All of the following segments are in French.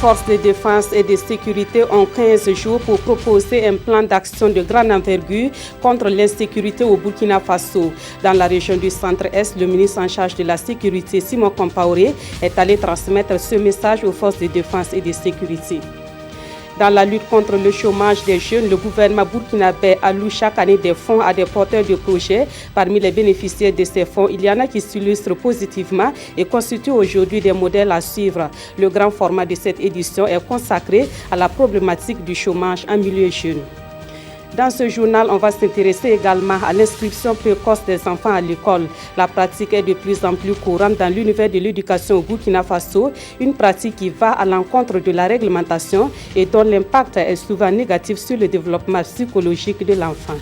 forces de défense et de sécurité ont 15 jours pour proposer un plan d'action de grande envergure contre l'insécurité au Burkina Faso. Dans la région du Centre-Est, le ministre en charge de la sécurité, Simon Compaoré, est allé transmettre ce message aux forces de défense et de sécurité. Dans la lutte contre le chômage des jeunes, le gouvernement burkinabé alloue chaque année des fonds à des porteurs de projets. Parmi les bénéficiaires de ces fonds, il y en a qui s'illustrent positivement et constituent aujourd'hui des modèles à suivre. Le grand format de cette édition est consacré à la problématique du chômage en milieu jeune. Dans ce journal, on va s'intéresser également à l'inscription précoce des enfants à l'école. La pratique est de plus en plus courante dans l'univers de l'éducation au Burkina Faso, une pratique qui va à l'encontre de la réglementation et dont l'impact est souvent négatif sur le développement psychologique de l'enfant.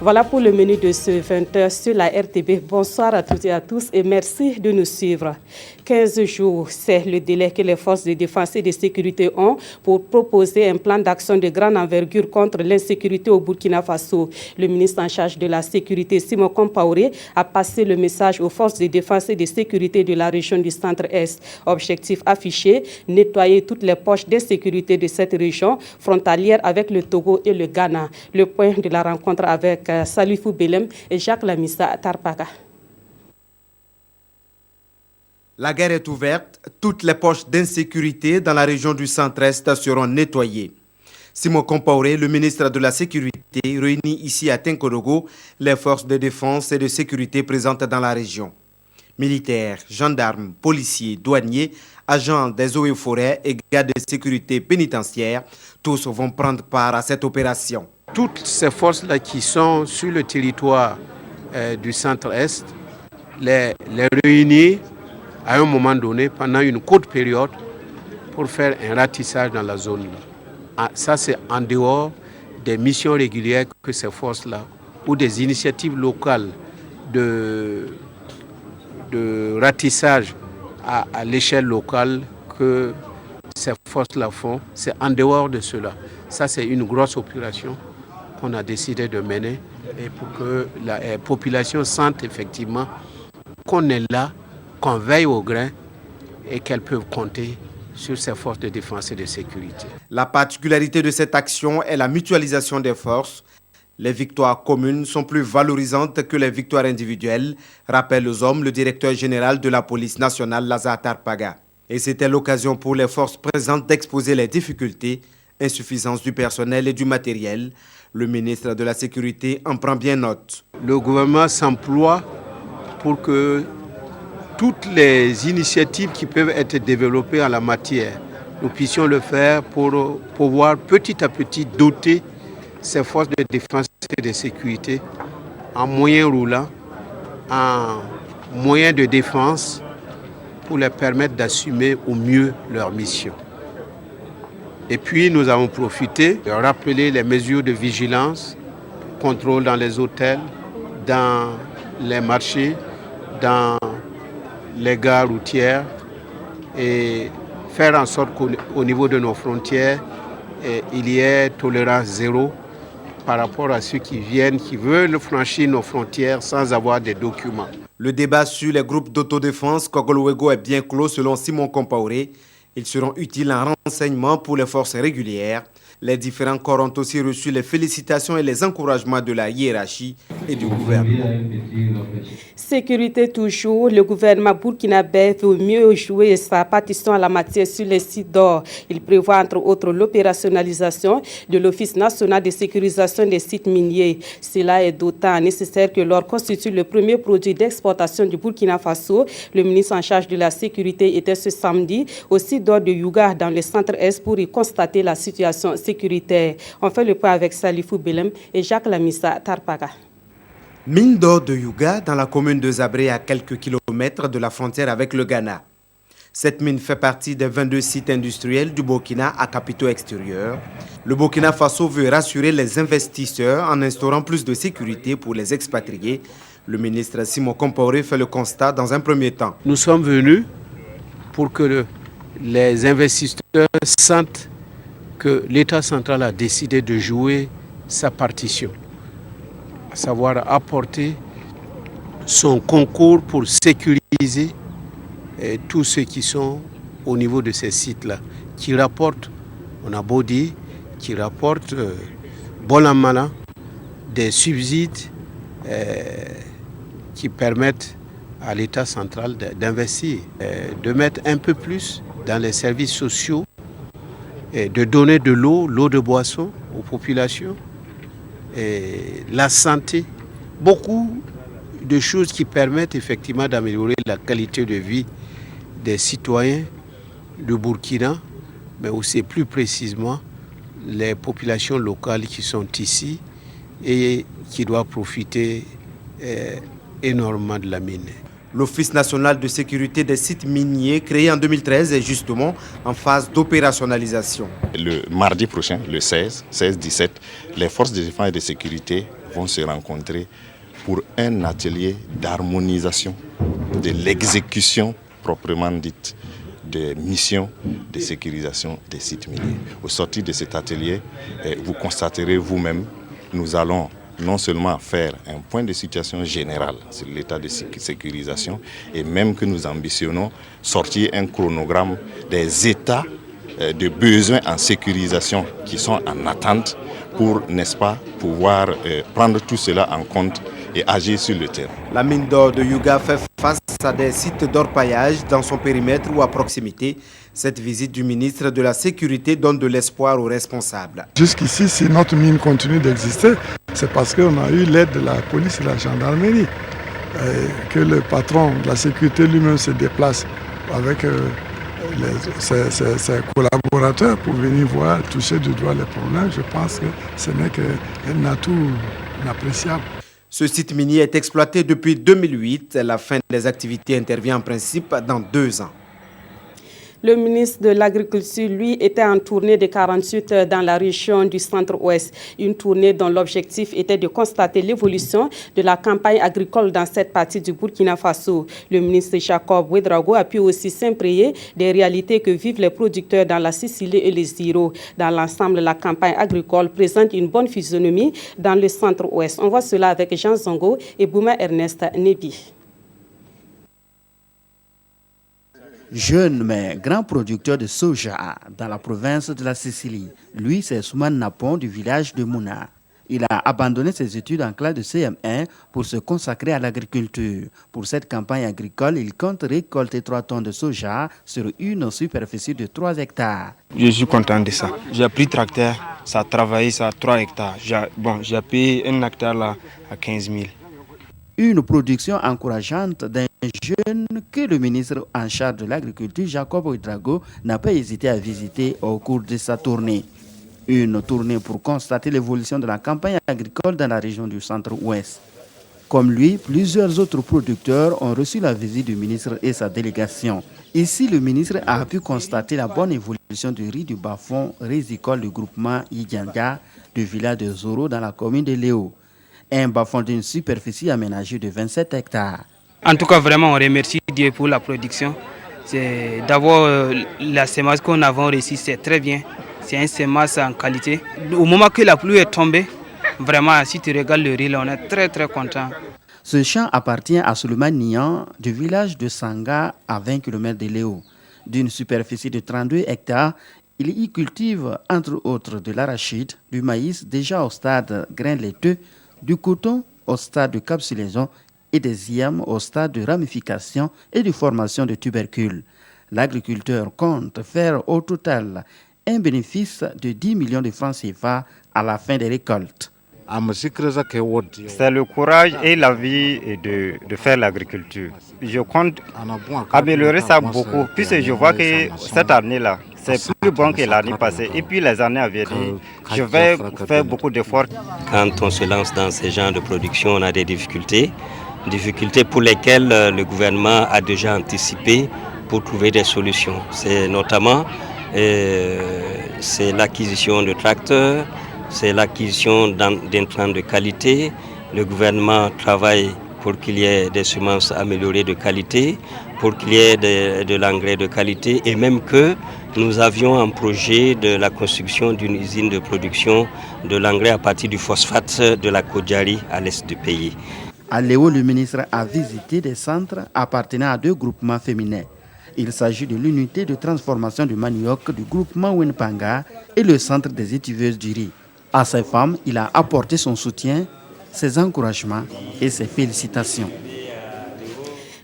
Voilà pour le menu de ce 20h sur la RTB. Bonsoir à toutes et à tous et merci de nous suivre. 15 jours, c'est le délai que les forces de défense et de sécurité ont pour proposer un plan d'action de grande envergure contre l'insécurité au Burkina Faso. Le ministre en charge de la sécurité, Simon Compaoré, a passé le message aux forces de défense et de sécurité de la région du Centre-Est. Objectif affiché, nettoyer toutes les poches d'insécurité de cette région frontalière avec le Togo et le Ghana. Le point de la rencontre avec Salifou Belem et Jacques Lamissa Tarpaka. La guerre est ouverte, toutes les poches d'insécurité dans la région du Centre-Est seront nettoyées. Simon Compaoré, le ministre de la Sécurité, réunit ici à Tinkorogo les forces de défense et de sécurité présentes dans la région. Militaires, gendarmes, policiers, douaniers, agents des eaux et forêts et gardes de sécurité pénitentiaire, tous vont prendre part à cette opération. Toutes ces forces-là qui sont sur le territoire du Centre-Est, les réunir à un moment donné, pendant une courte période, pour faire un ratissage dans la zone. Ça, c'est en dehors des missions régulières que ces forces-là, ou des initiatives locales de ratissage à l'échelle locale que ces forces-là font. C'est en dehors de cela. Ça, c'est une grosse opération qu'on a décidé de mener et pour que la population sente effectivement qu'on est là, qu'on veille au grain et qu'elles peuvent compter sur ces forces de défense et de sécurité. La particularité de cette action est la mutualisation des forces. Les victoires communes sont plus valorisantes que les victoires individuelles, rappelle aux hommes le directeur général de la police nationale, Lazare Tarpaga. Et c'était l'occasion pour les forces présentes d'exposer les difficultés, insuffisance du personnel et du matériel. Le ministre de la Sécurité en prend bien note. Le gouvernement s'emploie pour que toutes les initiatives qui peuvent être développées en la matière, nous puissions le faire pour pouvoir petit à petit doter ces forces de défense et de sécurité en moyens roulants, en moyens de défense pour les permettre d'assumer au mieux leur mission. Et puis nous avons profité de rappeler les mesures de vigilance, contrôle dans les hôtels, dans les marchés, dans les gares routières et faire en sorte qu'au niveau de nos frontières, il y ait tolérance zéro par rapport à ceux qui viennent, qui veulent franchir nos frontières sans avoir des documents. Le débat sur les groupes d'autodéfense Kogolwego est bien clos selon Simon Compaoré. Ils seront utiles en renseignement pour les forces régulières. Les différents corps ont aussi reçu les félicitations et les encouragements de la hiérarchie et du gouvernement. Sécurité toujours, le gouvernement burkinabé veut mieux jouer sa partition à la matière sur les sites d'or. Il prévoit entre autres l'opérationnalisation de l'Office national de sécurisation des sites miniers. Cela est d'autant nécessaire que l'or constitue le premier produit d'exportation du Burkina Faso. Le ministre en charge de la sécurité était ce samedi au site d'or de Youga dans le Centre-Est pour y constater la situation sécuritaire. On fait le point avec Salifou Belem et Jacques Lamissa Tarpaga. Mine d'or de Youga, dans la commune de Zabré, à quelques kilomètres de la frontière avec le Ghana. Cette mine fait partie des 22 sites industriels du Burkina à capitaux extérieurs. Le Burkina Faso veut rassurer les investisseurs en instaurant plus de sécurité pour les expatriés. Le ministre Simon Compaoré fait le constat dans un premier temps. Nous sommes venus pour que les investisseurs sentent que l'État central a décidé de jouer sa partition, à savoir apporter son concours pour sécuriser tous ceux qui sont au niveau de ces sites-là, qui rapportent, on a beau dire, qui rapportent bon an mal an, des subsides qui permettent à l'État central d'investir, de mettre un peu plus dans les services sociaux, de donner de l'eau de boisson aux populations, la santé, beaucoup de choses qui permettent effectivement d'améliorer la qualité de vie des citoyens du Burkina, mais aussi plus précisément les populations locales qui sont ici et qui doivent profiter énormément de la mine. L'Office national de sécurité des sites miniers, créé en 2013, est justement en phase d'opérationnalisation. Le mardi prochain, le 16-17, les forces de défense et de sécurité vont se rencontrer pour un atelier d'harmonisation de l'exécution proprement dite des missions de sécurisation des sites miniers. Au sortir de cet atelier, vous constaterez vous-même, nous allons non seulement faire un point de situation général sur l'état de sécurisation, et même que nous ambitionnons sortir un chronogramme des états de besoins en sécurisation qui sont en attente pour, n'est-ce pas, pouvoir prendre tout cela en compte et agir sur le terrain. La mine d'or de Youga fait face à des sites d'orpaillage dans son périmètre ou à proximité. Cette visite du ministre de la Sécurité donne de l'espoir aux responsables. Jusqu'ici, si notre mine continue d'exister, c'est parce qu'on a eu l'aide de la police et de la gendarmerie. Que le patron de la sécurité lui-même se déplace avec ses collaborateurs pour venir voir, toucher du doigt les problèmes. Je pense que ce n'est qu'un atout inappréciable. Ce site minier est exploité depuis 2008. La fin des activités intervient en principe dans 2 ans. Le ministre de l'Agriculture, lui, était en tournée de 48 dans la région du Centre-Ouest. Une tournée dont l'objectif était de constater l'évolution de la campagne agricole dans cette partie du Burkina Faso. Le ministre Jacob Ouédraogo a pu aussi s'imprégner des réalités que vivent les producteurs dans la Sicile et les Îlots. Dans l'ensemble, la campagne agricole présente une bonne physionomie dans le Centre-Ouest. On voit cela avec Jean Zongo et Bouma Ernest Nebi. Jeune mais grand producteur de soja dans la province de la Sicile, lui c'est Soumane Napon du village de Mouna. Il a abandonné ses études en classe de CM1 pour se consacrer à l'agriculture. Pour cette campagne agricole, il compte récolter 3 tonnes de soja sur une superficie de 3 hectares. Je suis content de ça. J'ai pris tracteur, ça a travaillé, ça a 3 hectares. J'ai payé 1 hectare là à 15 000. Une production encourageante d'un jeune que le ministre en charge de l'agriculture, Jacob Ouédraogo, n'a pas hésité à visiter au cours de sa tournée. Une tournée pour constater l'évolution de la campagne agricole dans la région du Centre-Ouest. Comme lui, plusieurs autres producteurs ont reçu la visite du ministre et sa délégation. Ici, le ministre a pu constater la bonne évolution du riz du bas-fond risicole du groupement Idianga du village de Zoro dans la commune de Léo. Un bas-fond d'une superficie aménagée de 27 hectares. En tout cas, vraiment, on remercie Dieu pour la production. C'est d'abord la semence qu'on a reçue, c'est très bien. C'est une semence en qualité. Au moment que la pluie est tombée, vraiment, si tu regardes le riz, là, on est très très content. Ce champ appartient à Souleymane Nian du village de Sanga à 20 km de Léo. D'une superficie de 32 hectares, il y cultive entre autres de l'arachide, du maïs déjà au stade grain laiteux, du coton au stade de capsulaison et des yams au stade de ramification et de formation de tubercules. L'agriculteur compte faire au total un bénéfice de 10 millions de francs CFA à la fin des récoltes. C'est le courage et la vie de faire l'agriculture. Je compte améliorer ça beaucoup, puisque je vois que cette année-là, c'est plus bon que l'année passée. Et puis les années à venir, je vais faire beaucoup d'efforts. Quand on se lance dans ce genre de production, on a des difficultés pour lesquelles le gouvernement a déjà anticipé pour trouver des solutions. C'est notamment c'est l'acquisition de tracteurs, c'est l'acquisition d'intrants de qualité. Le gouvernement travaille pour qu'il y ait des semences améliorées de qualité, pour qu'il y ait de l'engrais de qualité, et même que nous avions un projet de la construction d'une usine de production de l'engrais à partir du phosphate de la Kodjari à l'est du pays. À Léo, le ministre a visité des centres appartenant à 2 groupements féminins. Il s'agit de l'unité de transformation du manioc du groupement Wenpanga et le centre des étiveuses du riz. À ces femmes, il a apporté son soutien, ses encouragements et ses félicitations.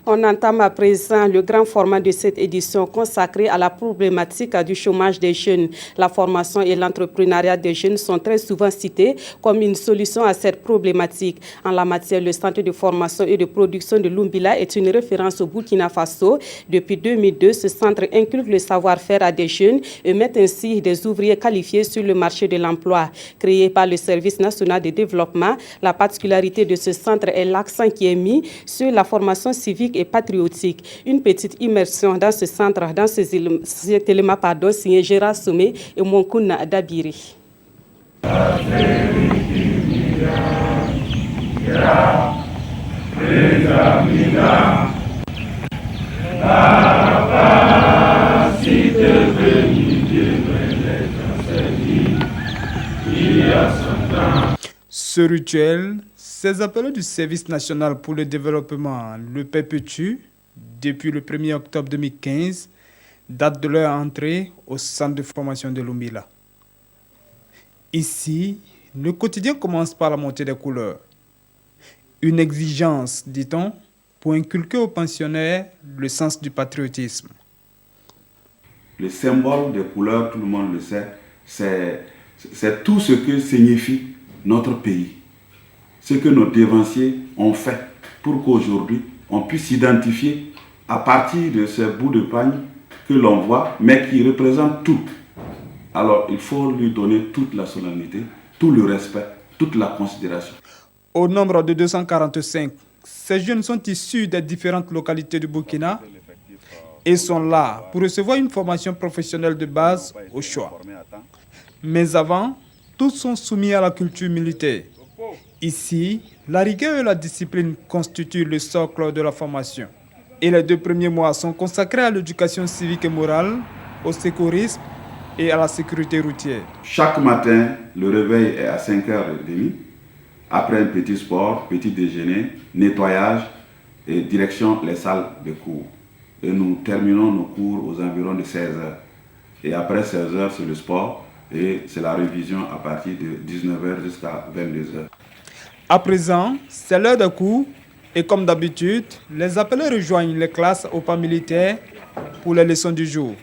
On entame à présent le grand format de cette édition consacrée à la problématique du chômage des jeunes. La formation et l'entrepreneuriat des jeunes sont très souvent cités comme une solution à cette problématique. En la matière, le centre de formation et de production de Lumbila est une référence au Burkina Faso. Depuis 2002, ce centre inculque le savoir-faire à des jeunes et met ainsi des ouvriers qualifiés sur le marché de l'emploi. Créé par le Service national de développement, la particularité de ce centre est l'accent qui est mis sur la formation civique et patriotique. Une petite immersion dans ce centre, dans cet élément, signé Gérard Sommé et Monkouna Dabiri. Ce rituel, ces appels du Service national pour le développement le perpétuent depuis le 1er octobre 2015, date de leur entrée au centre de formation de Lumbila. Ici, le quotidien commence par la montée des couleurs. Une exigence, dit-on, pour inculquer aux pensionnaires le sens du patriotisme. Le symbole des couleurs, tout le monde le sait, c'est tout ce que signifie notre pays. Ce que nos dévanciers ont fait pour qu'aujourd'hui, on puisse s'identifier à partir de ce bout de pagne que l'on voit, mais qui représente tout. Alors, il faut lui donner toute la solennité, tout le respect, toute la considération. Au nombre de 245, ces jeunes sont issus des différentes localités du Burkina et sont là pour recevoir une formation professionnelle de base au choix. Mais avant, tous sont soumis à la culture militaire. Ici, la rigueur et la discipline constituent le socle de la formation. Et les 2 premiers mois sont consacrés à l'éducation civique et morale, au secourisme et à la sécurité routière. Chaque matin, le réveil est à 5h30. Après un petit sport, petit déjeuner, nettoyage et direction les salles de cours. Et nous terminons nos cours aux environs de 16h. Et après 16h, c'est le sport et c'est la révision à partir de 19h jusqu'à 22h. À présent, c'est l'heure de cours et comme d'habitude, les appelés rejoignent les classes au pas militaire pour les leçons du jour.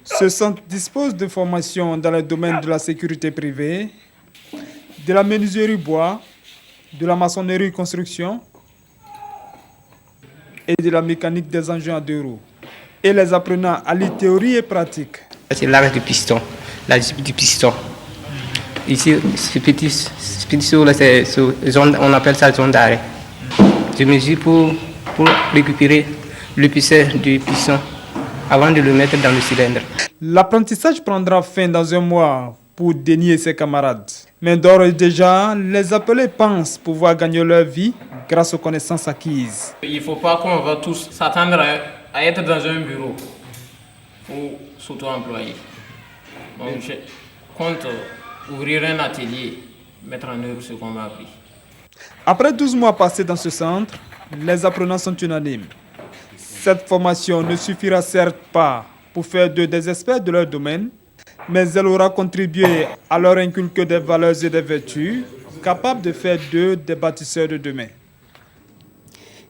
Ce centre dispose de formations dans le domaine de la sécurité privée, de la menuiserie bois, de la maçonnerie construction et de la mécanique des engins à 2 roues. Et les apprenants allient théorie et pratique. C'est l'arrêt du piston, la discipline du piston. Ici, ce petit saut-là, on appelle ça zone d'arrêt. Je mesure pour récupérer l'épaisseur du piston avant de le mettre dans le cylindre. L'apprentissage prendra fin dans 1 mois pour dénier ses camarades. Mais d'ores et déjà, les appelés pensent pouvoir gagner leur vie grâce aux connaissances acquises. Il ne faut pas qu'on va tous s'attendre à être dans un bureau pour s'auto-employer. Donc je compte ouvrir un atelier, mettre en œuvre ce qu'on m'a appris. Après 12 mois passés dans ce centre, les apprenants sont unanimes. Cette formation ne suffira certes pas pour faire d'eux des experts de leur domaine, mais elle aura contribué à leur inculquer des valeurs et des vertus capables de faire d'eux des bâtisseurs de demain.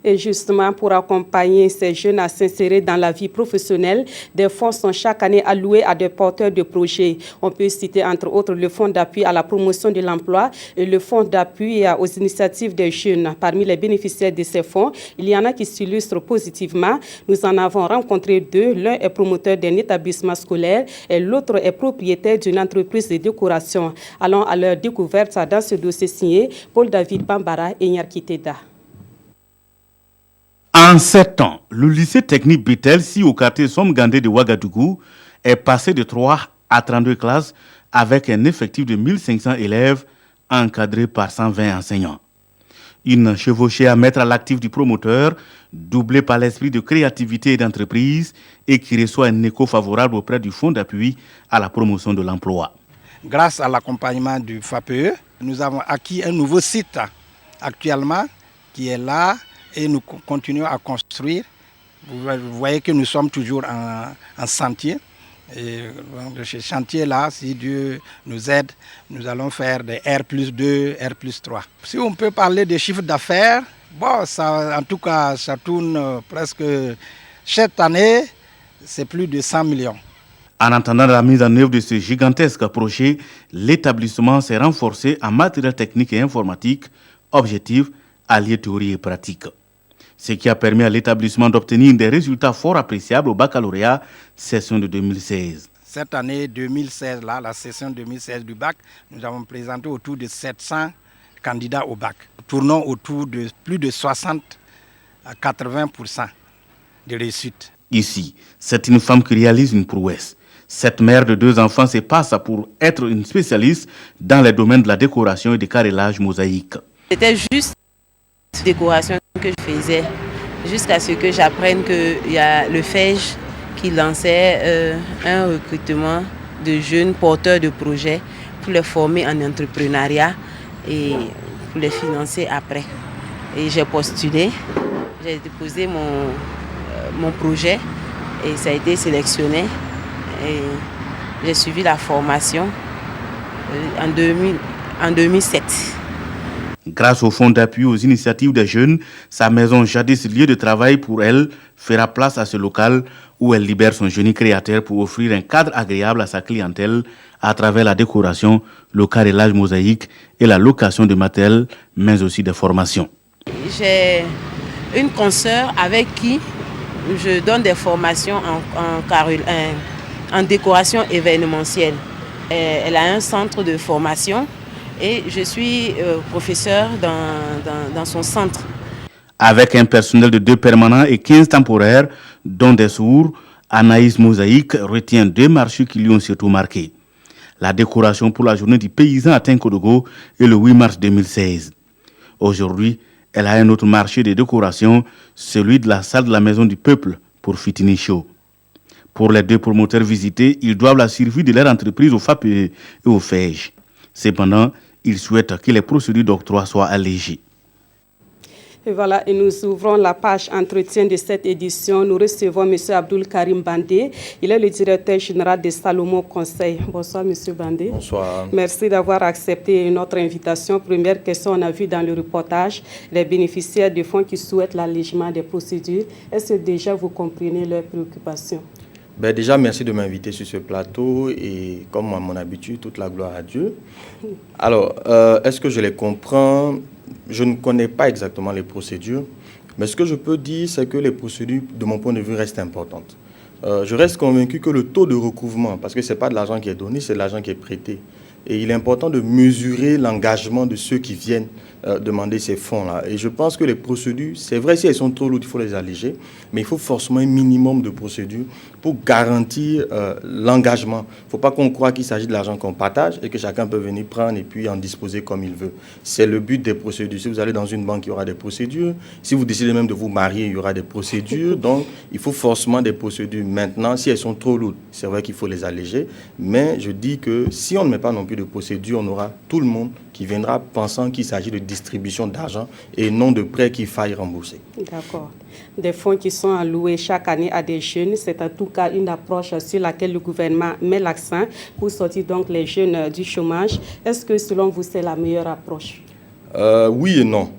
Et justement, pour accompagner ces jeunes à s'insérer dans la vie professionnelle, des fonds sont chaque année alloués à des porteurs de projets. On peut citer entre autres le fonds d'appui à la promotion de l'emploi et le fonds d'appui aux initiatives des jeunes. Parmi les bénéficiaires de ces fonds, il y en a qui s'illustrent positivement. Nous en avons rencontré 2. L'un est promoteur d'un établissement scolaire et l'autre est propriétaire d'une entreprise de décoration. Allons à leur découverte dans ce dossier signé Paul-David Bambara et Nyarkiteda. En 7 ans, le lycée technique Bitel, si au quartier Somgandé de Ouagadougou, est passé de 3 à 32 classes avec un effectif de 1500 élèves encadrés par 120 enseignants. Une chevauchée à mettre à l'actif du promoteur, doublée par l'esprit de créativité et d'entreprise et qui reçoit un écho favorable auprès du fonds d'appui à la promotion de l'emploi. Grâce à l'accompagnement du FAPE, nous avons acquis un nouveau site actuellement qui est là. Et nous continuons à construire Vous voyez que nous sommes toujours en chantier. Et de ce chantier-là, si Dieu nous aide, nous allons faire des R+2, R+3. Si on peut parler de chiffre d'affaires, bon, ça, en tout cas, ça tourne presque... Cette année, c'est plus de 100 millions. En attendant la mise en œuvre de ce gigantesque projet, l'établissement s'est renforcé en matériel technique et informatique, objectif, allier théorie et pratique. Ce qui a permis à l'établissement d'obtenir des résultats fort appréciables au baccalauréat session de 2016. Cette année 2016, là, la session 2016 du bac, nous avons présenté autour de 700 candidats au bac. Tournons autour de plus de 60 à 80% de réussite. Ici, c'est une femme qui réalise une prouesse. Cette mère de 2 enfants se passe pour être une spécialiste dans les domaines de la décoration et du carrelage mosaïque. C'était juste une décoration que je faisais, jusqu'à ce que j'apprenne qu'il y a le FEJ qui lançait un recrutement de jeunes porteurs de projets pour les former en entrepreneuriat et pour les financer après. Et j'ai postulé, j'ai déposé mon projet et ça a été sélectionné. Et j'ai suivi la formation en 2007. Grâce au fonds d'appui aux initiatives des jeunes, sa maison, jadis lieu de travail pour elle, fera place à ce local où elle libère son génie créateur pour offrir un cadre agréable à sa clientèle à travers la décoration, le carrelage mosaïque et la location de matériel, mais aussi de formation. J'ai une consoeur avec qui je donne des formations en décoration événementielle. Elle a un centre de formation et je suis professeur dans son centre. Avec un personnel de 2 permanents et 15 temporaires, dont des sourds, Anaïs Mosaïque retient 2 marchés qui lui ont surtout marqué. La décoration pour la journée du paysan à Tinkodogo est le 8 mars 2016. Aujourd'hui, elle a un autre marché de décoration, celui de la salle de la Maison du Peuple pour Fitini Show. Pour les 2 promoteurs visités, ils doivent la survie de leur entreprise au FAPE et au FEJ. Cependant, ils souhaitent que les procédures d'octroi soient allégées. Et voilà, et nous ouvrons la page entretien de cette édition. Nous recevons M. Abdoul Karim Bandé. Il est le directeur général de Salomon Conseil. Bonsoir, M. Bandé. Bonsoir. Merci d'avoir accepté notre invitation. Première question, on a vu dans le reportage les bénéficiaires de fonds qui souhaitent l'allègement des procédures. Est-ce que déjà vous comprenez leurs préoccupations? Déjà, merci de m'inviter sur ce plateau et comme à mon habitude, toute la gloire à Dieu. Alors, est-ce que je les comprends? Je ne connais pas exactement les procédures, mais ce que je peux dire, c'est que les procédures, de mon point de vue, restent importantes. Je reste convaincu que le taux de recouvrement, parce que ce n'est pas de l'argent qui est donné, c'est de l'argent qui est prêté. Et il est important de mesurer l'engagement de ceux qui viennent demander ces fonds-là. Et je pense que les procédures, c'est vrai, si elles sont trop lourdes, il faut les alléger, mais il faut forcément un minimum de procédures pour garantir l'engagement. Il ne faut pas qu'on croie qu'il s'agit de l'argent qu'on partage et que chacun peut venir prendre et puis en disposer comme il veut. C'est le but des procédures. Si vous allez dans une banque, il y aura des procédures. Si vous décidez même de vous marier, il y aura des procédures. Donc, il faut forcément des procédures. Maintenant, si elles sont trop lourdes, c'est vrai qu'il faut les alléger, mais je dis que si on ne met pas non plus de procédures, on aura tout le monde qui viendra pensant qu'il s'agit de distribution d'argent et non de prêts qu'il faille rembourser. D'accord. Des fonds qui sont alloués chaque année à des jeunes, c'est en tout cas une approche sur laquelle le gouvernement met l'accent pour sortir donc les jeunes du chômage. Est-ce que selon vous, c'est la meilleure approche? Oui et non.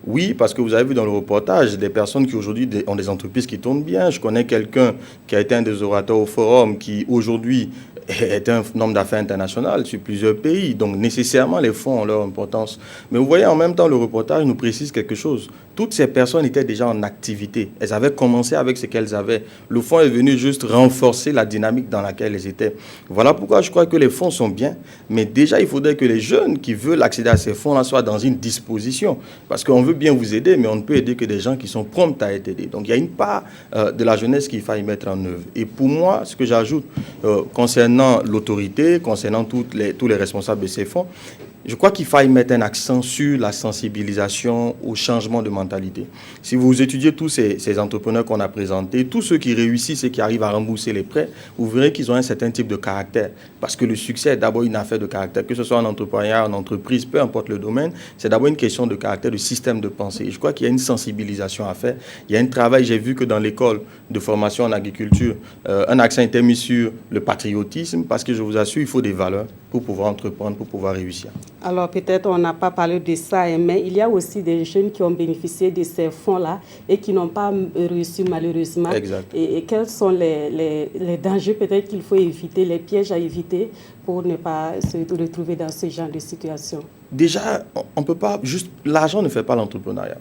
Oui, parce que vous avez vu dans le reportage des personnes qui aujourd'hui ont des entreprises qui tournent bien. Je connais quelqu'un qui a été un des orateurs au forum qui aujourd'hui est un homme d'affaires international sur plusieurs pays. Donc nécessairement, les fonds ont leur importance. Mais vous voyez, en même temps, le reportage nous précise quelque chose. Toutes ces personnes étaient déjà en activité. Elles avaient commencé avec ce qu'elles avaient. Le fonds est venu juste renforcer la dynamique dans laquelle elles étaient. Voilà pourquoi je crois que les fonds sont bien. Mais déjà, il faudrait que les jeunes qui veulent accéder à ces fonds-là soient dans une disposition. Parce qu'on veut bien vous aider, mais on ne peut aider que des gens qui sont prompts à être aidés. Donc il y a une part de la jeunesse qu'il faille mettre en œuvre. Et pour moi, ce que j'ajoute concernant l'autorité, concernant tous les responsables de ces fonds, je crois qu'il faille mettre un accent sur la sensibilisation au changement de mentalité. mentalité. Si vous étudiez tous ces entrepreneurs qu'on a présentés, tous ceux qui réussissent et qui arrivent à rembourser les prêts, vous verrez qu'ils ont un certain type de caractère. Parce que le succès est d'abord une affaire de caractère, que ce soit en entrepreneuriat, en entreprise, peu importe le domaine, c'est d'abord une question de caractère, de système de pensée. Et je crois qu'il y a une sensibilisation à faire. Il y a un travail, j'ai vu que dans l'école de formation en agriculture, un accent était mis sur le patriotisme, parce que je vous assure, il faut des valeurs pour pouvoir entreprendre, pour pouvoir réussir. Alors peut-être on n'a pas parlé de ça, mais il y a aussi des jeunes qui ont bénéficié de ces fonds-là et qui n'ont pas réussi malheureusement. Exact. Et quels sont les dangers peut-être qu'il faut éviter, les pièges à éviter pour ne pas se retrouver dans ce genre de situation? Déjà, on ne peut pas juste... L'argent ne fait pas l'entrepreneuriat.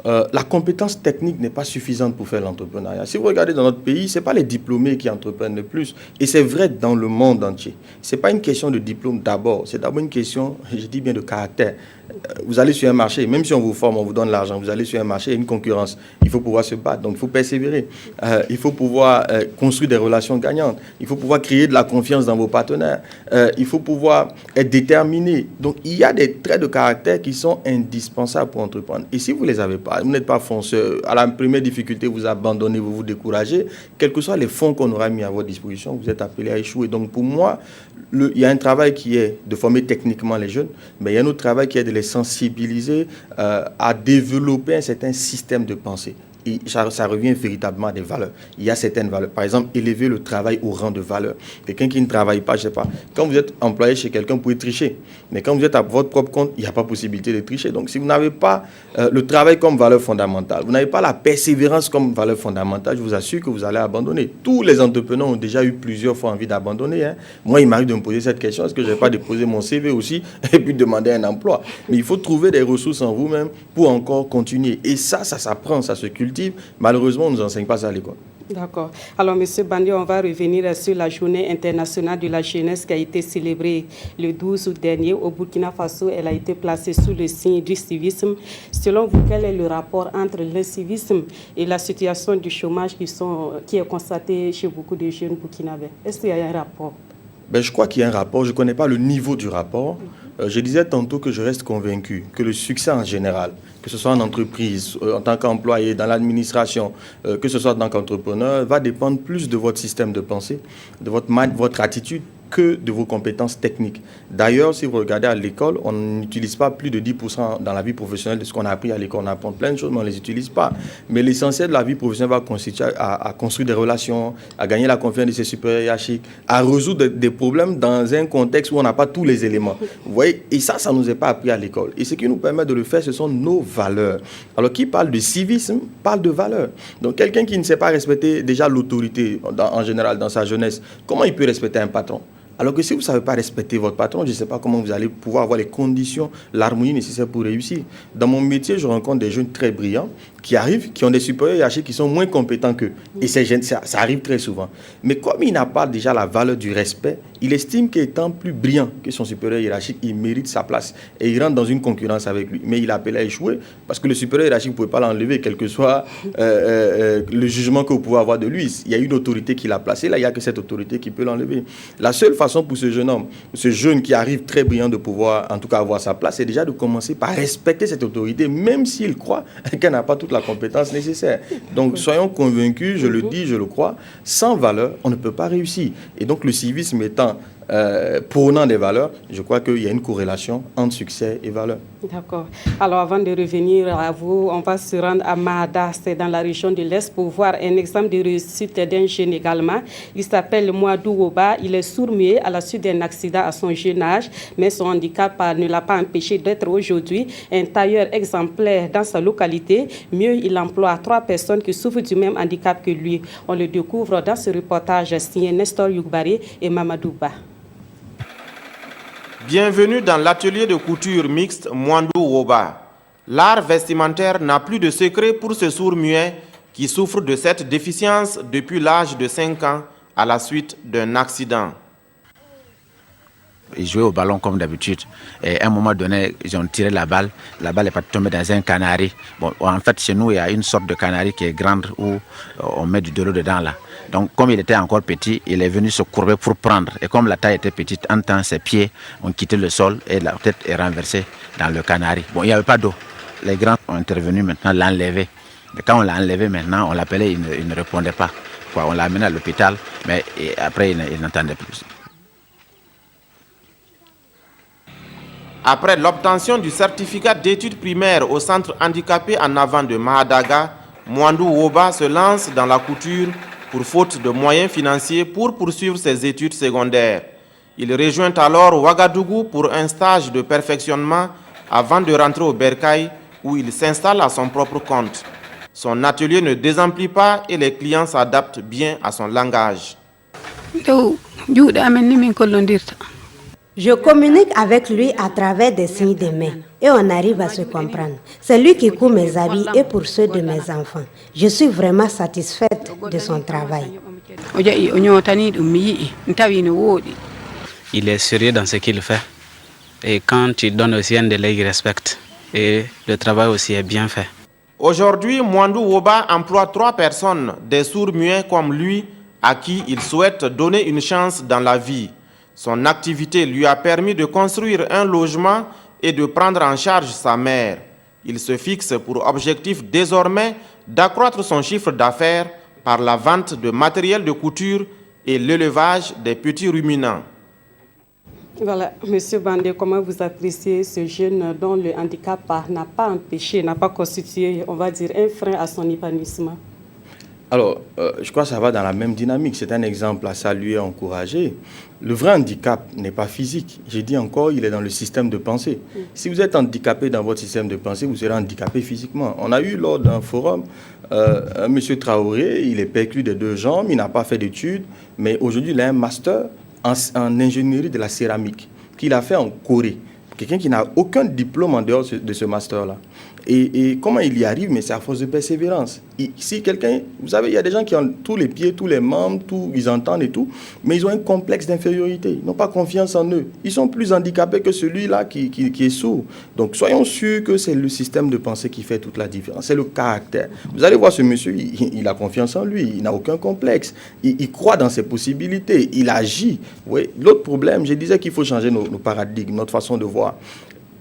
La compétence technique n'est pas suffisante pour faire l'entrepreneuriat. Si vous regardez dans notre pays, ce n'est pas les diplômés qui entreprennent le plus. Et c'est vrai dans le monde entier. Ce n'est pas une question de diplôme d'abord. C'est d'abord une question, je dis bien, de caractère. Vous allez sur un marché, même si on vous forme, on vous donne l'argent, vous allez sur un marché, il y a une concurrence. Il faut pouvoir se battre, donc il faut persévérer. Il faut pouvoir construire des relations gagnantes. Il faut pouvoir créer de la confiance dans vos partenaires. Il faut pouvoir être déterminé. Donc il y a des traits de caractère qui sont indispensables pour entreprendre. Et si vous ne les avez pas, vous n'êtes pas fonceur, à la première difficulté, vous abandonnez, vous vous découragez, quels que soient les fonds qu'on aura mis à votre disposition, vous êtes appelé à échouer. Donc pour moi, il y a un travail qui est de former techniquement les jeunes, mais il y a un autre travail qui est de les sensibiliser à développer un certain système de pensée. Et ça revient véritablement à des valeurs. Il y a certaines valeurs. Par exemple, élever le travail au rang de valeur. Quelqu'un qui ne travaille pas, je ne sais pas. Quand vous êtes employé chez quelqu'un, vous pouvez tricher. Mais quand vous êtes à votre propre compte, il n'y a pas possibilité de tricher. Donc, si vous n'avez pas le travail comme valeur fondamentale, vous n'avez pas la persévérance comme valeur fondamentale, je vous assure que vous allez abandonner. Tous les entrepreneurs ont déjà eu plusieurs fois envie d'abandonner. Hein. Moi, il m'arrive de me poser cette question. Est-ce que je ne vais pas déposer mon CV aussi et puis demander un emploi? Mais il faut trouver des ressources en vous-même pour encore continuer. Et ça s'apprend, ça se cultive. Malheureusement, on ne nous enseigne pas ça à l'école. D'accord. Alors, M. Bandi, on va revenir sur la journée internationale de la jeunesse qui a été célébrée le 12 août dernier au Burkina Faso. Elle a été placée sous le signe du civisme. Selon vous, quel est le rapport entre l'incivisme et la situation du chômage qui est constatée chez beaucoup de jeunes burkinabés? Est-ce qu'il y a un rapport? Je crois qu'il y a un rapport. Je ne connais pas le niveau du rapport. Je disais tantôt que je reste convaincu que le succès en général, que ce soit en entreprise, en tant qu'employé, dans l'administration, que ce soit en tant qu'entrepreneur, va dépendre plus de votre système de pensée, de votre attitude, que de vos compétences techniques. D'ailleurs, si vous regardez à l'école, on n'utilise pas plus de 10% dans la vie professionnelle de ce qu'on a appris à l'école. On apprend plein de choses, mais on ne les utilise pas. Mais l'essentiel de la vie professionnelle va constituer à construire des relations, à gagner la confiance de ses supérieurs hiérarchiques, à résoudre des problèmes dans un contexte où on n'a pas tous les éléments. Vous voyez, et ça ne nous est pas appris à l'école. Et ce qui nous permet de le faire, ce sont nos valeurs. Alors, qui parle de civisme, parle de valeurs. Donc, quelqu'un qui ne sait pas respecter déjà l'autorité, en général, dans sa jeunesse, comment il peut respecter un patron? Alors que si vous ne savez pas respecter votre patron, je ne sais pas comment vous allez pouvoir avoir les conditions, l'harmonie nécessaire pour réussir. Dans mon métier, je rencontre des jeunes très brillants qui arrivent, qui ont des supérieurs hiérarchiques qui sont moins compétents qu'eux. Et ça arrive très souvent. Mais comme il n'a pas déjà la valeur du respect, il estime qu'étant plus brillant que son supérieur hiérarchique, il mérite sa place. Et il rentre dans une concurrence avec lui. Mais il appelle à échouer parce que le supérieur hiérarchique ne pouvait pas l'enlever, quel que soit le jugement que vous pouvez avoir de lui. Il y a une autorité qui l'a placé. Là, il n'y a que cette autorité qui peut l'enlever. La seule façon pour ce jeune homme, ce jeune qui arrive très brillant de pouvoir, en tout cas, avoir sa place, c'est déjà de commencer par respecter cette autorité, même s'il croit qu'elle n'a pas toute la compétence nécessaire. Donc, soyons convaincus, je le dis, je le crois, sans valeur, on ne peut pas réussir. Et donc, le civisme étant prônant des valeurs, je crois qu'il y a une corrélation entre succès et valeur. D'accord. Alors, avant de revenir à vous, on va se rendre à Mahada, c'est dans la région de l'Est, pour voir un exemple de réussite d'un jeune également. Il s'appelle Mouadou Woba. Il est sourd-muet à la suite d'un accident à son jeune âge, mais son handicap ne l'a pas empêché d'être aujourd'hui un tailleur exemplaire dans sa localité. Mieux, il emploie 3 personnes qui souffrent du même handicap que lui. On le découvre dans ce reportage signé Nestor Youbari et Mamadou Ba. Bienvenue dans l'atelier de couture mixte Mouadou Woba. L'art vestimentaire n'a plus de secret pour ce sourd-muet qui souffre de cette déficience depuis l'âge de 5 ans à la suite d'un accident. Ils jouaient au ballon comme d'habitude. Et à un moment donné, ils ont tiré la balle est pas tombée dans un canari. Bon, en fait, chez nous, il y a une sorte de canari qui est grande où on met de l'eau dedans là. Donc, comme il était encore petit, il est venu se courber pour prendre. Et comme la taille était petite, en temps, ses pieds ont quitté le sol et la tête est renversée dans le canari. Bon, il n'y avait pas d'eau. les grands sont intervenus maintenant l'enlever. Mais quand on l'a enlevé maintenant, on l'appelait, il ne répondait pas. On l'a amené à l'hôpital, mais après il n'entendait plus. Après l'obtention du certificat d'études primaires au centre handicapé en avant de Mahadaga, Mwandou Woba se lance dans la couture pour faute de moyens financiers pour poursuivre ses études secondaires. Il rejoint alors Ouagadougou pour un stage de perfectionnement avant de rentrer au Bercail où il s'installe à son propre compte. Son atelier ne désemplit pas et les clients s'adaptent bien à son langage. Je communique avec lui à travers des signes de main et on arrive à se comprendre. C'est lui qui coud mes habits et pour ceux de mes enfants. Je suis vraiment satisfaite de son travail. Il est sérieux dans ce qu'il fait. Et quand tu donnes aussi un délai, il respecte. Et le travail aussi est bien fait. Aujourd'hui, Mwandou Woba emploie 3 personnes, des sourds-muets comme lui, à qui il souhaite donner une chance dans la vie. Son activité lui a permis de construire un logement et de prendre en charge sa mère. Il se fixe pour objectif désormais d'accroître son chiffre d'affaires par la vente de matériel de couture et l'élevage des petits ruminants. Voilà, Monsieur Bandé, comment vous appréciez ce jeune dont le handicap n'a pas empêché, n'a pas constitué, on va dire, un frein à son épanouissement? Alors, je crois que ça va dans la même dynamique. C'est un exemple à saluer, à encourager. Le vrai handicap n'est pas physique. J'ai dit encore, il est dans le système de pensée. Si vous êtes handicapé dans votre système de pensée, vous serez handicapé physiquement. On a eu lors d'un forum, M. Traoré, il est perclus de 2 jambes, il n'a pas fait d'études, mais aujourd'hui, il a un master en ingénierie de la céramique qu'il a fait en Corée. Quelqu'un qui n'a aucun diplôme en dehors de ce master-là. Et comment il y arrive? Mais c'est à force de persévérance. Si quelqu'un, vous savez, il y a des gens qui ont tous les pieds, tous les membres, ils entendent et tout, mais ils ont un complexe d'infériorité. Ils n'ont pas confiance en eux. Ils sont plus handicapés que celui-là qui est sourd. Donc soyons sûrs que c'est le système de pensée qui fait toute la différence. C'est le caractère. Vous allez voir ce monsieur, il a confiance en lui. Il n'a aucun complexe. Il croit dans ses possibilités. Il agit. Oui. L'autre problème, je disais qu'il faut changer nos paradigmes, notre façon de voir.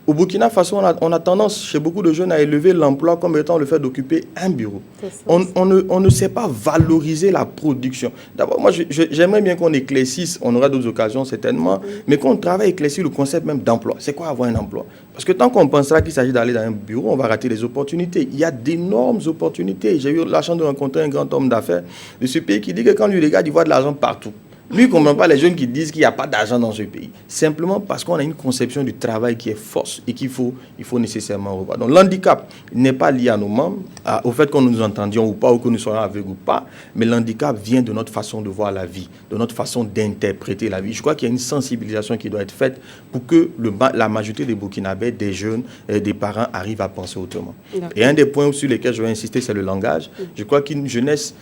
Au Burkina Faso, on a tendance chez beaucoup de jeunes à élever l'emploi comme étant le fait d'occuper un bureau. On ne sait pas valoriser la production. D'abord, moi, j'aimerais bien qu'on éclaircisse, on aura d'autres occasions certainement, mais qu'on travaille à éclaircir le concept même d'emploi. C'est quoi avoir un emploi? Parce que tant qu'on pensera qu'il s'agit d'aller dans un bureau, on va rater les opportunités. Il y a d'énormes opportunités. J'ai eu la chance de rencontrer un grand homme d'affaires de ce pays qui dit que quand lui regarde, il voit de l'argent partout. Lui, il ne comprend pas les jeunes qui disent qu'il n'y a pas d'argent dans ce pays. Simplement parce qu'on a une conception du travail qui est fausse et qu'il faut nécessairement revoir. Donc l'handicap n'est pas lié à nos membres, au fait que nous entendions ou pas, ou que nous soyons aveugles ou pas, mais l'handicap vient de notre façon de voir la vie, de notre façon d'interpréter la vie. Je crois qu'il y a une sensibilisation qui doit être faite pour que la majorité des Burkinabés, des jeunes, des parents arrivent à penser autrement. Et un des points sur lesquels je vais insister, c'est le langage. Je crois qu'une jeunesse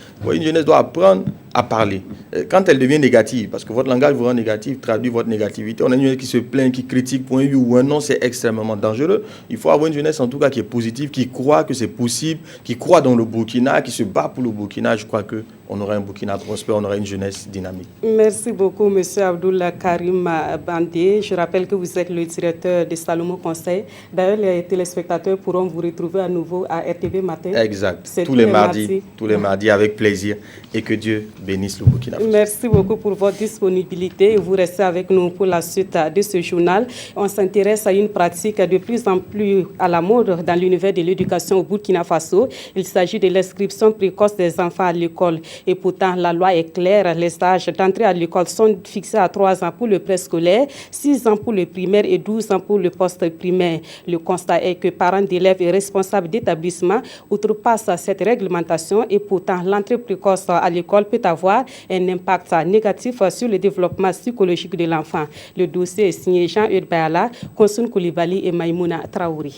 doit apprendre à parler. Quand elle devient négative, parce que votre langage vous rend négatif, traduit votre négativité. On a une jeunesse qui se plaint, qui critique pour un oui ou un non, c'est extrêmement dangereux. Il faut avoir une jeunesse en tout cas qui est positive, qui croit que c'est possible, qui croit dans le Burkina, qui se bat pour le Burkina. Je crois qu'on aura un Burkina prospère, on aura une jeunesse dynamique. Merci beaucoup, M. Abdoul Karim Bandé. Je rappelle que vous êtes le directeur de Salomon Conseil. D'ailleurs, les téléspectateurs pourront vous retrouver à nouveau à RTV Matin. Exact. Tous les mardis, avec plaisir. Et que Dieu bénisse le Burkina Faso. Merci beaucoup pour votre disponibilité. Vous restez avec nous pour la suite de ce journal. On s'intéresse à une pratique de plus en plus à la mode dans l'univers de l'éducation au Burkina Faso. Il s'agit de l'inscription précoce des enfants à l'école. Et pourtant, la loi est claire. Les âges d'entrée à l'école sont fixés à 3 ans pour le préscolaire, 6 ans pour le primaire et 12 ans pour le post-primaire. Le constat est que parents d'élèves et responsables d'établissement outrepassent cette réglementation et pourtant, l'entrée précoce à l'école peut avoir un impact négatif sur le développement psychologique de l'enfant. Le dossier est signé Jean-Eudes Bayala, Konsun Koulibaly et Maïmouna Traoré.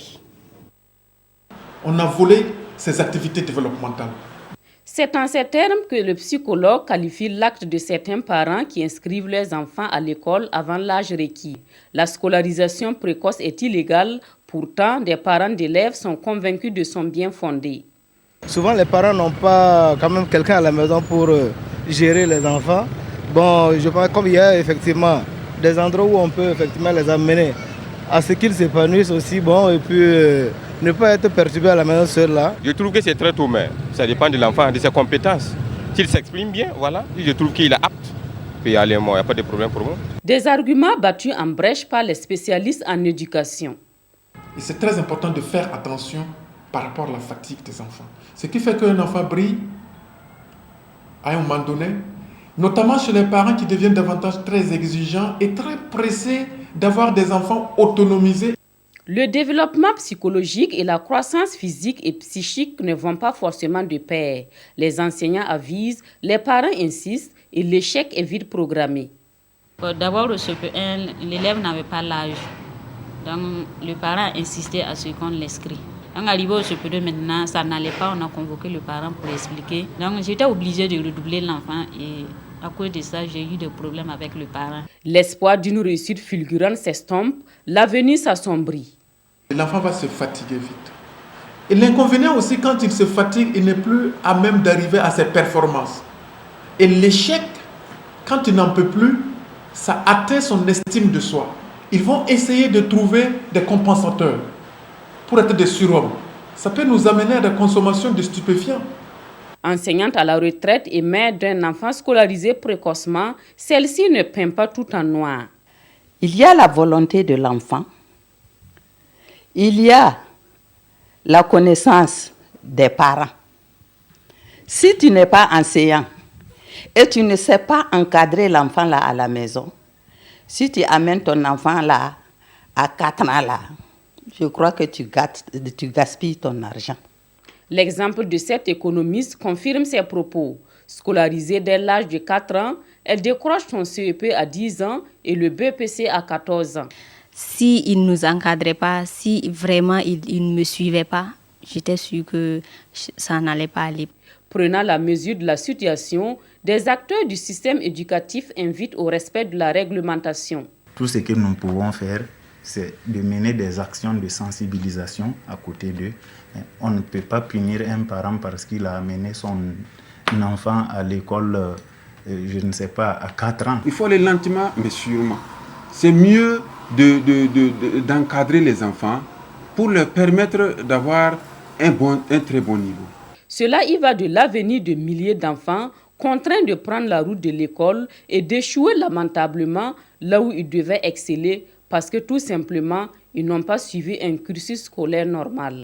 On a volé ces activités développementales. C'est en ces termes que le psychologue qualifie l'acte de certains parents qui inscrivent leurs enfants à l'école avant l'âge requis. La scolarisation précoce est illégale, pourtant des parents d'élèves sont convaincus de son bien fondé. Souvent les parents n'ont pas quand même quelqu'un à la maison pour gérer les enfants. Bon, je pense comme il y a effectivement des endroits où on peut effectivement les amener à ce qu'ils s'épanouissent aussi, bon, et puis ne pas être perturbé à la maison seul là. Je trouve que c'est très tôt, mais ça dépend de l'enfant, de ses compétences. S'il s'exprime bien, voilà. Si je trouve qu'il est apte, il peut y aller, moi, il n'y a pas de problème pour moi. Des arguments battus en brèche par les spécialistes en éducation. Et c'est très important de faire attention par rapport à la fatigue des enfants. Ce qui fait qu'un enfant brille à un moment donné, notamment chez les parents qui deviennent davantage très exigeants et très pressés d'avoir des enfants autonomisés. Le développement psychologique et la croissance physique et psychique ne vont pas forcément de pair. Les enseignants avisent, les parents insistent et l'échec est vite programmé. D'abord, au CP1, l'élève n'avait pas l'âge. Donc, le parent insistait à ce qu'on l'inscrit. Donc, arrivé au CP2 maintenant, ça n'allait pas, on a convoqué le parent pour expliquer. Donc, j'étais obligée de redoubler l'enfant et à cause de ça, j'ai eu des problèmes avec le parent. L'espoir d'une réussite fulgurante s'estompe, l'avenir s'assombrit. L'enfant va se fatiguer vite. Et l'inconvénient aussi, quand il se fatigue, il n'est plus à même d'arriver à ses performances. Et l'échec, quand il n'en peut plus, ça atteint son estime de soi. Ils vont essayer de trouver des compensateurs pour être des surhommes. Ça peut nous amener à la consommation de stupéfiants. Enseignante à la retraite et mère d'un enfant scolarisé précocement, celle-ci ne peint pas tout en noir. Il y a la volonté de l'enfant, il y a la connaissance des parents. Si tu n'es pas enseignant et tu ne sais pas encadrer l'enfant là à la maison, si tu amènes ton enfant là à 4 ans là, je crois que tu gaspilles ton argent. L'exemple de cette économiste confirme ses propos. Scolarisée dès l'âge de 4 ans, elle décroche son CEP à 10 ans et le BEPC à 14 ans. S'il ne nous encadrait pas, si vraiment il ne me suivait pas, j'étais sûre que ça n'allait pas aller. Prenant la mesure de la situation, des acteurs du système éducatif invitent au respect de la réglementation. Tout ce que nous pouvons faire, c'est de mener des actions de sensibilisation à côté d'eux. On ne peut pas punir un parent parce qu'il a amené son enfant à l'école, je ne sais pas, à 4 ans. Il faut aller lentement, mais sûrement. C'est mieux d'encadrer les enfants pour leur permettre d'avoir un très bon niveau. Cela y va de l'avenir de milliers d'enfants contraints de prendre la route de l'école et d'échouer lamentablement là où ils devaient exceller parce que tout simplement, ils n'ont pas suivi un cursus scolaire normal.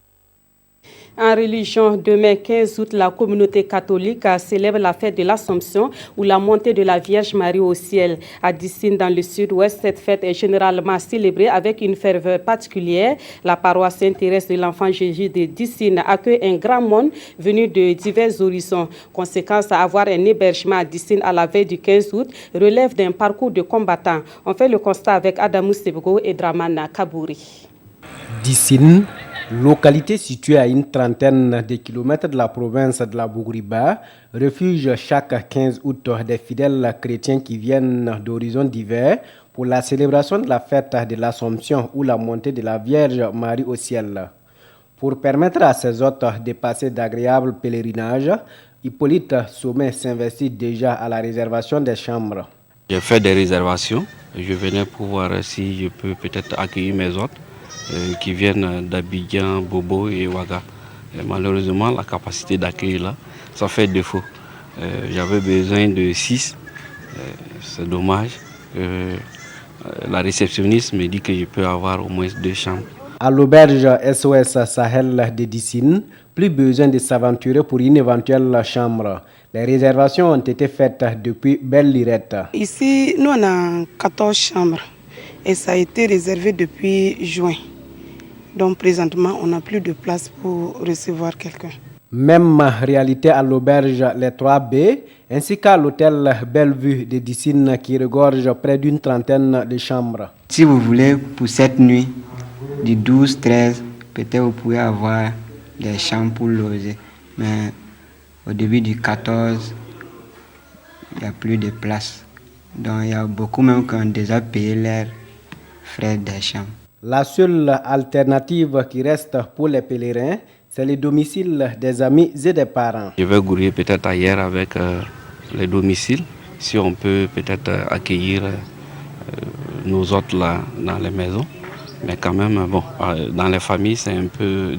En religion, demain 15 août, la communauté catholique célèbre la fête de l'Assomption ou la montée de la Vierge Marie au ciel. À Dissine, dans le sud-ouest, cette fête est généralement célébrée avec une ferveur particulière. La paroisse Saint-Thérèse de l'Enfant Jésus de Dissine accueille un grand monde venu de divers horizons. Conséquence, avoir un hébergement à Dissine à la veille du 15 août relève d'un parcours de combattants. On fait le constat avec Adamou Sebgo et Dramana Kabouri. Dissine, localité située à une trentaine de kilomètres de la province de la Bougriba, refuge chaque 15 août des fidèles chrétiens qui viennent d'horizons divers pour la célébration de la fête de l'Assomption ou la montée de la Vierge Marie au ciel. Pour permettre à ces hôtes de passer d'agréables pèlerinages, Hippolyte Sommet s'investit déjà à la réservation des chambres. J'ai fait des réservations. Je venais pour voir si je peux peut-être accueillir mes hôtes qui viennent d'Abidjan, Bobo et Ouaga. Et malheureusement, la capacité d'accueil là, ça fait défaut. J'avais besoin de 6. C'est dommage. La réceptionniste me dit que je peux avoir au moins 2 chambres. À l'auberge SOS Sahel de Dissine, plus besoin de s'aventurer pour une éventuelle chambre. Les réservations ont été faites depuis belle lurette. Ici, nous on a 14 chambres et ça a été réservé depuis juin. Donc présentement, on n'a plus de place pour recevoir quelqu'un. Même réalité à l'auberge Les 3B, ainsi qu'à l'hôtel Bellevue de Dissine qui regorge près d'une trentaine de chambres. Si vous voulez, pour cette nuit, du 12-13, peut-être vous pouvez avoir des chambres pour loger. Mais au début du 14, il n'y a plus de place. Donc il y a beaucoup même qui ont déjà payé leurs frais des chambres. La seule alternative qui reste pour les pèlerins, c'est le domicile des amis et des parents. Je vais grouiller peut-être ailleurs avec les domiciles, si on peut peut-être accueillir nos hôtes là dans les maisons. Mais quand même, bon, dans les familles, c'est un peu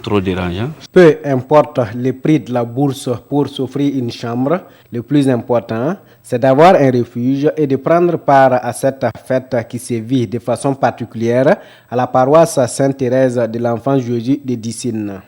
trop dérangeant. Peu importe le prix de la bourse pour s'offrir une chambre, le plus important, c'est d'avoir un refuge et de prendre part à cette fête qui se vit de façon particulière à la paroisse Sainte-Thérèse de l'Enfant Jésus de Dissine.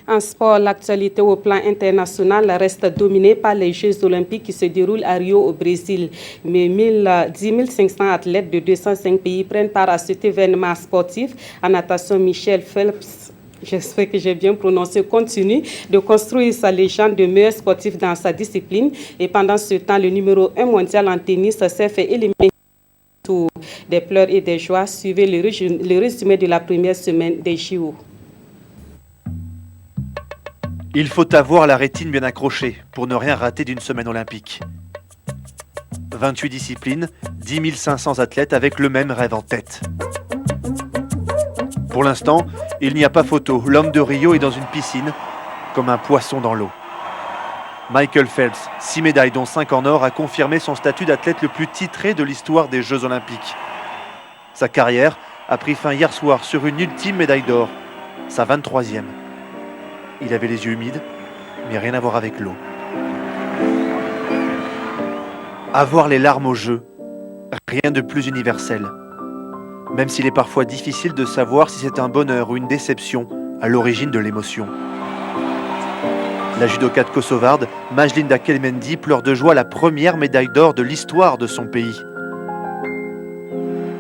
En sport, l'actualité au plan international reste dominée par les Jeux olympiques qui se déroulent à Rio au Brésil. Mais 10 500 athlètes de 205 pays prennent part à cet événement sportif. En natation, Michael Phelps, j'espère que j'ai bien prononcé, continue de construire sa légende de meilleur sportif dans sa discipline. Et pendant ce temps, le numéro 1 mondial en tennis s'est fait éliminer. Des pleurs et des joies, suivez le résumé de la première semaine des JO. Il faut avoir la rétine bien accrochée pour ne rien rater d'une semaine olympique. 28 disciplines, 10 500 athlètes avec le même rêve en tête. Pour l'instant, il n'y a pas photo. L'homme de Rio est dans une piscine, comme un poisson dans l'eau. Michael Phelps, 6 médailles dont 5 en or, a confirmé son statut d'athlète le plus titré de l'histoire des Jeux olympiques. Sa carrière a pris fin hier soir sur une ultime médaille d'or, sa 23e. Il avait les yeux humides, mais rien à voir avec l'eau. Avoir les larmes au jeu, rien de plus universel. Même s'il est parfois difficile de savoir si c'est un bonheur ou une déception à l'origine de l'émotion. La judokate kosovarde, Majlinda Kelmendi, pleure de joie la première médaille d'or de l'histoire de son pays.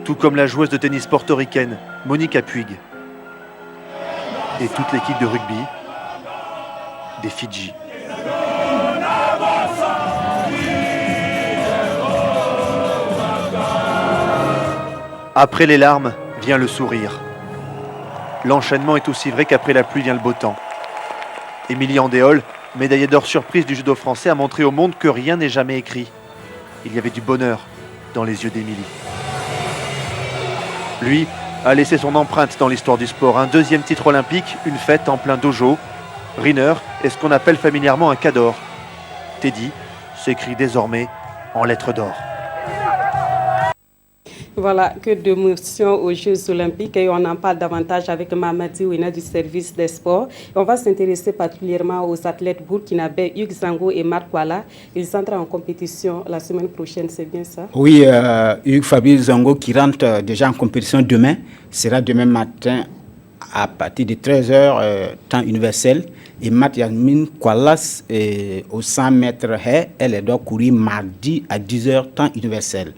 Tout comme la joueuse de tennis portoricaine, Monica Puig. Et toute l'équipe de rugby des Fidji. Après les larmes vient le sourire. L'enchaînement est aussi vrai qu'après la pluie vient le beau temps. Émilie Andéol, médaillée d'or surprise du judo français, a montré au monde que rien n'est jamais écrit. Il y avait du bonheur dans les yeux d'Émilie. Lui a laissé son empreinte dans l'histoire du sport. Un deuxième titre olympique, une fête en plein dojo. Riner est ce qu'on appelle familièrement un cador. Teddy s'écrit désormais en lettres d'or. Voilà, que d'émotions aux Jeux olympiques et on en parle davantage avec Mamadi Ouina du service des sports. Et on va s'intéresser particulièrement aux athlètes burkinabés Hugues Zango et Marc Walla. Ils entrent en compétition la semaine prochaine, c'est bien ça? Oui, Hugues Fabrice Zango qui rentre déjà en compétition demain, sera demain matin à partir de 13h, temps universel. Et Mat Yasmine Koualas, au 100 mètres haies, elle doit courir mardi à 10h, temps universel.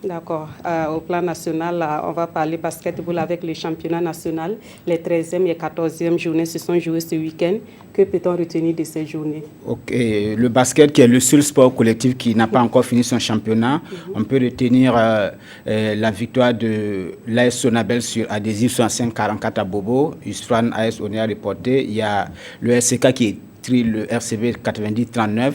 D'accord. Au plan national, on va parler basketball avec le championnat national. Les 13e et 14e journées se sont jouées ce week-end. Que peut-on retenir de ces journées? Le basket, qui est le seul sport collectif qui n'a pas encore fini son championnat, on peut retenir la victoire de l'AS Sonabel sur Adhésif 65-44 à Bobo. Usfran AS Onéa reporté. Il y a le RCK qui écrit le RCB 90-39.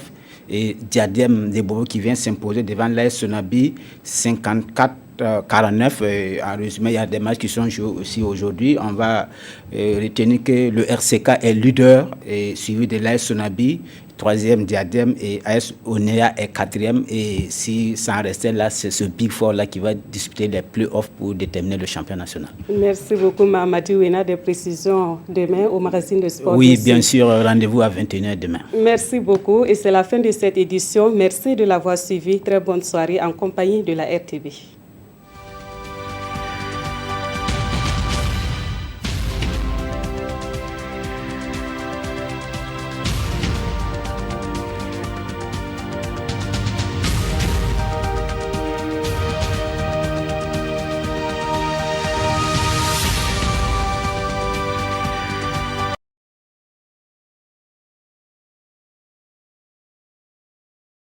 Et Diadème de Bobo qui vient s'imposer devant l'AS Sonabi 54-49. En résumé, il y a des matchs qui sont joués aussi aujourd'hui. On va retenir que le RCK est leader, et suivi de l'AS Sonabi, 3e Diadème, et AS Onéa est 4e. Et si ça en restait là, c'est ce Big Four là qui va disputer les playoffs pour déterminer le champion national. Merci beaucoup Mamadi Ouina. Des précisions demain au magazine de sport. Oui, bien sûr, rendez-vous à 21h demain. Merci beaucoup et c'est la fin de cette édition. Merci de l'avoir suivi. Très bonne soirée en compagnie de la RTB.